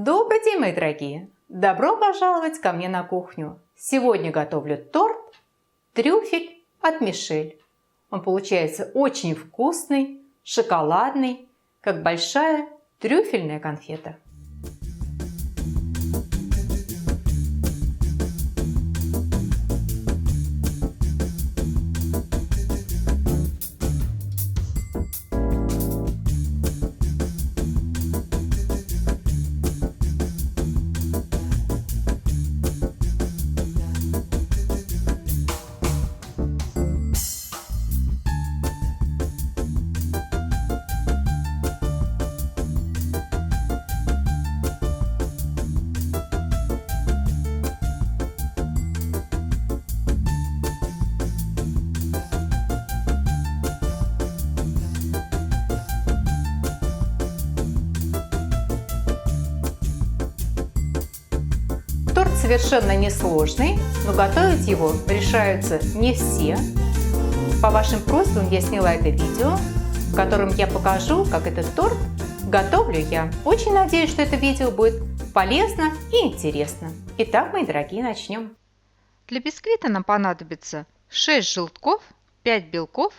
Добрый день, мои дорогие! Добро пожаловать ко мне на кухню. Сегодня готовлю торт трюфель от Мишель. Он получается очень вкусный, шоколадный, как большая трюфельная конфета. Торт совершенно несложный, но готовить его решаются не все. По вашим просьбам я сняла это видео, в котором я покажу, как этот торт готовлю я. Очень надеюсь, что это видео будет полезно и интересно. Итак, мои дорогие, начнем. Для бисквита нам понадобится 6 желтков, 5 белков,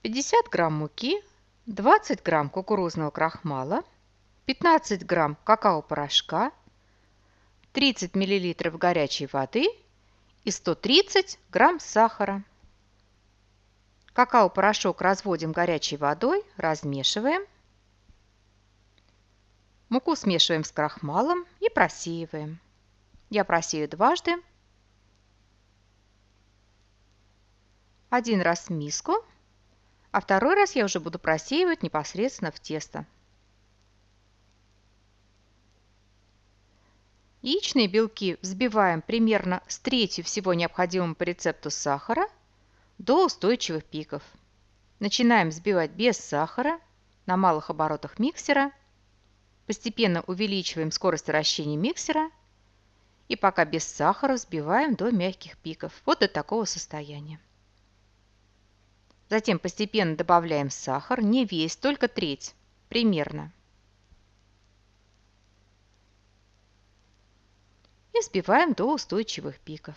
50 грамм муки, 20 грамм кукурузного крахмала, 15 грамм какао-порошка, 30 мл горячей воды и 130 грамм сахара. Какао-порошок разводим горячей водой, размешиваем. Муку смешиваем с крахмалом и просеиваем. Я просею дважды. Один раз в миску, а второй раз я уже буду просеивать непосредственно в тесто. Яичные белки взбиваем примерно с третью всего необходимого по рецепту сахара до устойчивых пиков. Начинаем взбивать без сахара на малых оборотах миксера. Постепенно увеличиваем скорость вращения миксера и пока без сахара взбиваем до мягких пиков, вот до такого состояния. Затем постепенно добавляем сахар, не весь, только треть, примерно. И взбиваем до устойчивых пиков.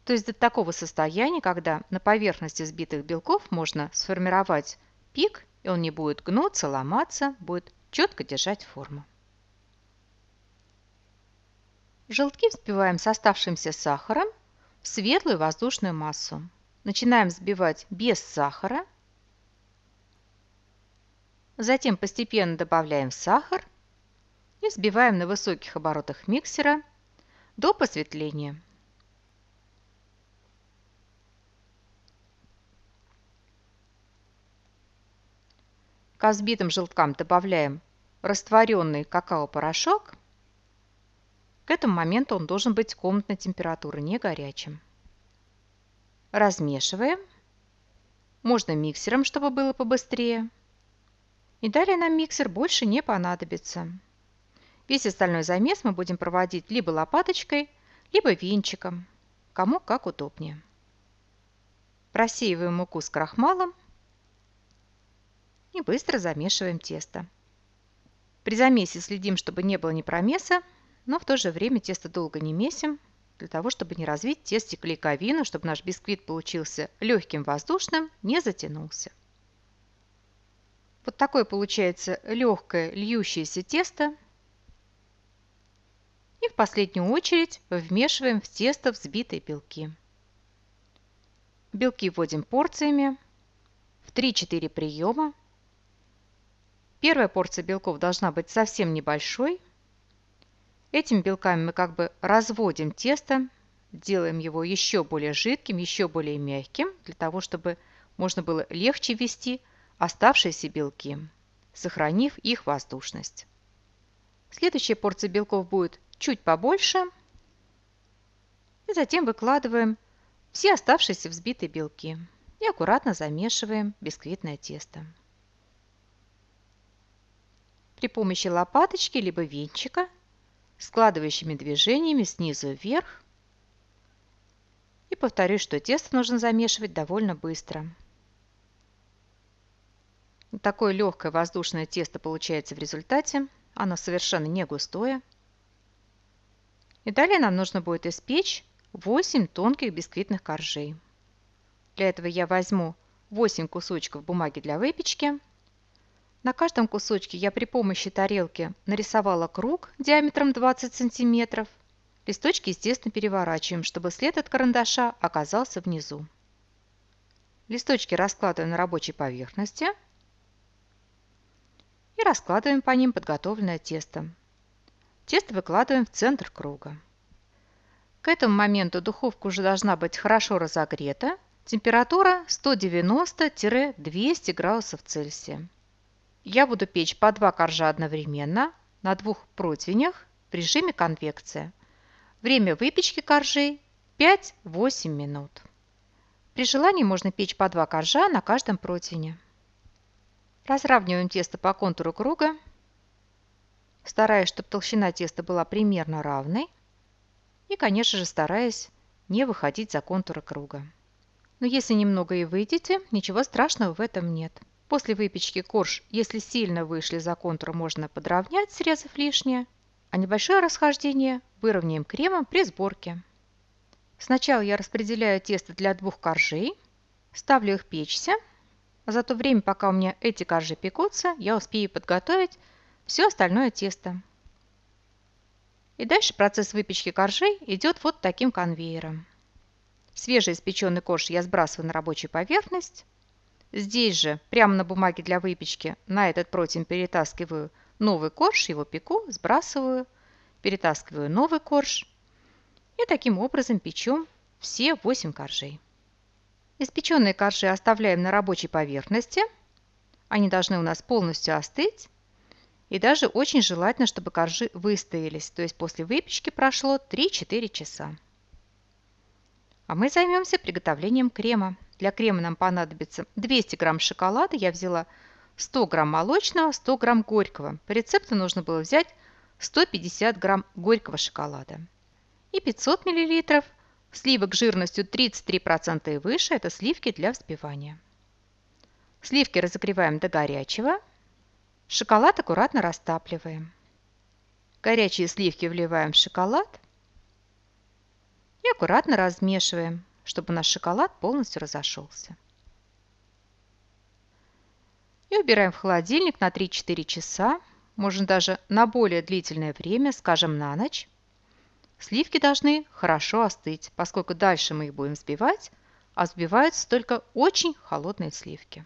То есть до такого состояния, когда на поверхности взбитых белков можно сформировать пик, и он не будет гнуться, ломаться, будет четко держать форму. Желтки взбиваем с оставшимся сахаром в светлую воздушную массу. Начинаем взбивать без сахара. Затем постепенно добавляем сахар и взбиваем на высоких оборотах миксера до посветления. К взбитым желткам добавляем растворенный какао-порошок. К этому моменту он должен быть комнатной температуры, не горячим. Размешиваем. Можно миксером, чтобы было побыстрее. И далее нам миксер больше не понадобится. Весь остальной замес мы будем проводить либо лопаточкой, либо венчиком, кому как удобнее. Просеиваем муку с крахмалом и быстро замешиваем тесто. При замесе следим, чтобы не было ни промеса, но в то же время тесто долго не месим, для того, чтобы не развить в тесте клейковину, чтобы наш бисквит получился легким, воздушным, не затянулся. Вот такое получается легкое льющееся тесто. И в последнюю очередь вмешиваем в тесто взбитые белки. Белки вводим порциями в 3-4 приема. Первая порция белков должна быть совсем небольшой. Этими белками мы как бы разводим тесто, делаем его еще более жидким, еще более мягким, для того, чтобы можно было легче ввести оставшиеся белки, сохранив их воздушность. Следующая порция белков будет чуть побольше. И затем выкладываем все оставшиеся взбитые белки и аккуратно замешиваем бисквитное тесто. При помощи лопаточки либо венчика складывающими движениями снизу вверх. И повторюсь, что тесто нужно замешивать довольно быстро. Такое легкое воздушное тесто получается в результате. Оно совершенно не густое. И далее нам нужно будет испечь 8 тонких бисквитных коржей. Для этого я возьму 8 кусочков бумаги для выпечки. На каждом кусочке я при помощи тарелки нарисовала круг диаметром 20 сантиметров. Листочки, естественно, переворачиваем, чтобы след от карандаша оказался внизу. Листочки раскладываем на рабочей поверхности и раскладываем по ним подготовленное тесто. Тесто выкладываем в центр круга. К этому моменту духовка уже должна быть хорошо разогрета. Температура 190-200 градусов Цельсия. Я буду печь по 2 коржа одновременно на 2 противнях в режиме конвекция. Время выпечки коржей 5-8 минут. При желании можно печь по 2 коржа на каждом противне. Разравниваем тесто по контуру круга, стараясь, чтобы толщина теста была примерно равной. И, конечно же, стараясь не выходить за контуры круга. Но если немного и выйдете, ничего страшного в этом нет. После выпечки корж, если сильно вышли за контур, можно подровнять, срезав лишнее, а небольшое расхождение выровняем кремом при сборке. Сначала я распределяю тесто для 2 коржей, ставлю их печься, а за то время, пока у меня эти коржи пекутся, я успею подготовить все остальное тесто. И дальше процесс выпечки коржей идет вот таким конвейером. Свежеиспеченный корж я сбрасываю на рабочую поверхность. Здесь же, прямо на бумаге для выпечки, на этот противень перетаскиваю новый корж, его пеку, сбрасываю, перетаскиваю новый корж. И таким образом печем все 8 коржей. Испеченные коржи оставляем на рабочей поверхности. Они должны у нас полностью остыть. И даже очень желательно, чтобы коржи выстоялись, то есть после выпечки прошло 3-4 часа. А мы займемся приготовлением крема. Для крема нам понадобится 200 грамм шоколада. Я взяла 100 грамм молочного, 100 грамм горького. По рецепту нужно было взять 150 грамм горького шоколада. И 500 миллилитров сливок жирностью 33% и выше. Это сливки для взбивания. Сливки разогреваем до горячего. Шоколад аккуратно растапливаем. Горячие сливки вливаем в шоколад и аккуратно размешиваем, чтобы наш шоколад полностью разошелся. И убираем в холодильник на 3-4 часа, можно даже на более длительное время, скажем, на ночь. Сливки должны хорошо остыть, поскольку дальше мы их будем взбивать, а взбиваются только очень холодные сливки.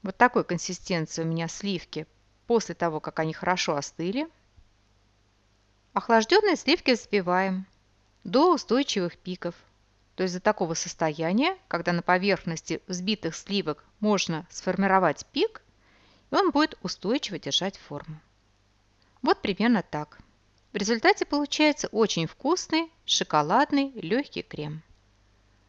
Вот такой консистенции у меня сливки после того, как они хорошо остыли. Охлажденные сливки взбиваем до устойчивых пиков, то есть до такого состояния, когда на поверхности взбитых сливок можно сформировать пик, и он будет устойчиво держать форму. Вот примерно так. В результате получается очень вкусный шоколадный легкий крем.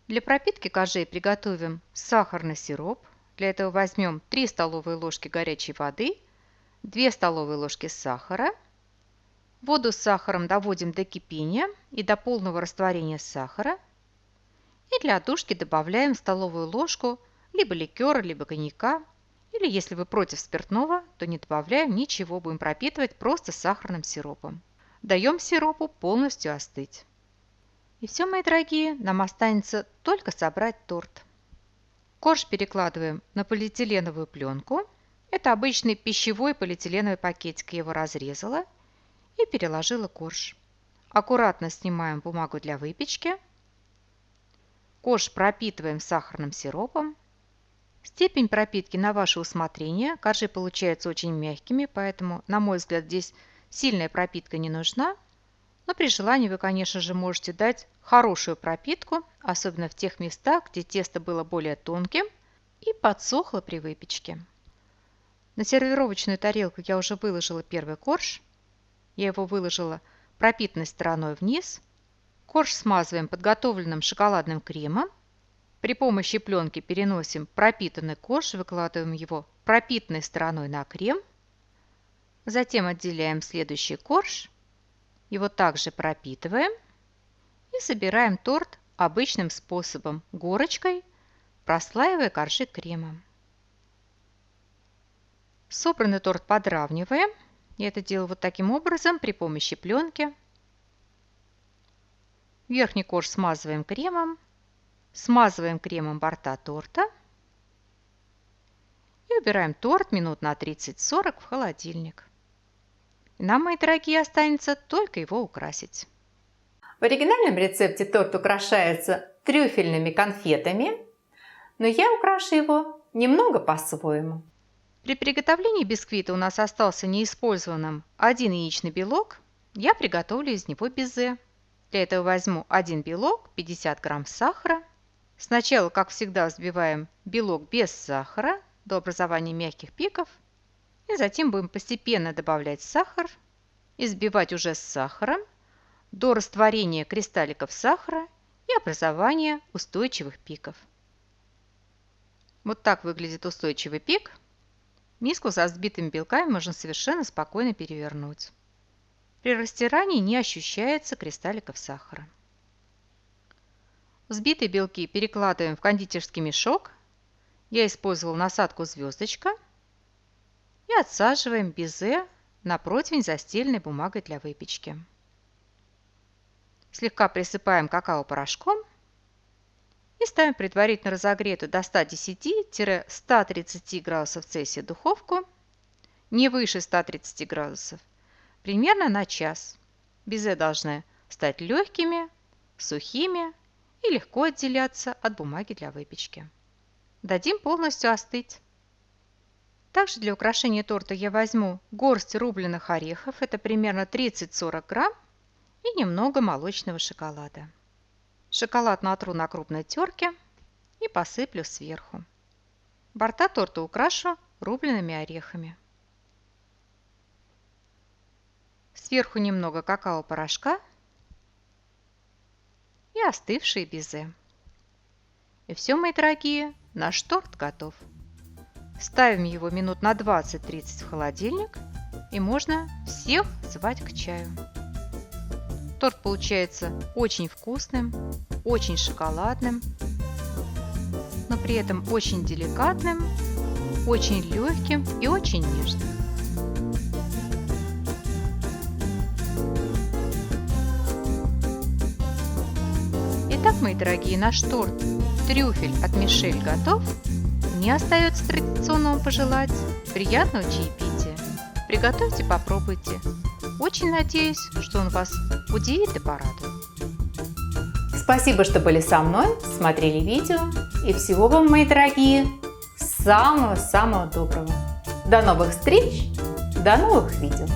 Для пропитки коржей приготовим сахарный сироп. Для этого возьмем 3 столовые ложки горячей воды, 2 столовые ложки сахара. Воду с сахаром доводим до кипения и до полного растворения сахара. И для отдушки добавляем столовую ложку либо ликера, либо коньяка. Или если вы против спиртного, то не добавляем ничего, будем пропитывать просто сахарным сиропом. Даем сиропу полностью остыть. И все, мои дорогие, нам останется только собрать торт. Корж перекладываем на полиэтиленовую пленку. Это обычный пищевой полиэтиленовый пакетик. Я его разрезала и переложила корж. Аккуратно снимаем бумагу для выпечки. Корж пропитываем сахарным сиропом. Степень пропитки на ваше усмотрение. Коржи получаются очень мягкими, поэтому, на мой взгляд, здесь сильная пропитка не нужна. Но при желании вы, конечно же, можете дать хорошую пропитку, особенно в тех местах, где тесто было более тонким и подсохло при выпечке. На сервировочную тарелку я уже выложила первый корж. Я его выложила пропитанной стороной вниз. Корж смазываем подготовленным шоколадным кремом. При помощи пленки переносим пропитанный корж, выкладываем его пропитанной стороной на крем. Затем отделяем следующий корж. Его также пропитываем. И собираем торт обычным способом, горочкой, прослаивая коржи кремом. Собранный торт подравниваем. Я это делаю вот таким образом при помощи пленки. Верхний корж смазываем кремом борта торта и убираем торт минут на 30-40 в холодильник. И нам, мои дорогие, останется только его украсить. В оригинальном рецепте торт украшается трюфельными конфетами, но я украшу его немного по-своему. При приготовлении бисквита у нас остался неиспользованным 1 яичный белок. Я приготовлю из него безе. Для этого возьму 1 белок, 50 грамм сахара. Сначала, как всегда, взбиваем белок без сахара до образования мягких пиков. И затем будем постепенно добавлять сахар и взбивать уже с сахаром до растворения кристалликов сахара и образования устойчивых пиков. Вот так выглядит устойчивый пик. Миску со взбитыми белками можно совершенно спокойно перевернуть. При растирании не ощущается кристалликов сахара. Взбитые белки перекладываем в кондитерский мешок. Я использовал насадку звездочка. И отсаживаем безе на противень, застеленный бумагой для выпечки. Слегка присыпаем какао-порошком и ставим предварительно разогретую до 110-130 градусов Цельсия духовку, не выше 130 градусов, примерно на час. Безе должны стать легкими, сухими и легко отделяться от бумаги для выпечки. Дадим полностью остыть. Также для украшения торта я возьму горсть рубленых орехов, это примерно 30-40 грамм, и немного молочного шоколада. Шоколад натру на крупной терке и посыплю сверху. Борта торта украшу рубленными орехами. Сверху немного какао-порошка и остывшие безе. И все, мои дорогие, наш торт готов. Ставим его минут на 20-30 в холодильник, и можно всех звать к чаю. Торт получается очень вкусным, очень шоколадным, но при этом очень деликатным, очень легким и очень нежным. Итак, мои дорогие, наш торт трюфель от Мишель готов. Мне остается традиционно вам пожелать приятного чаепития. Приготовьте, попробуйте. Очень надеюсь, что он вас удивит и порадует. Спасибо, что были со мной, смотрели видео. И всего вам, мои дорогие, самого-самого доброго. До новых встреч, до новых видео.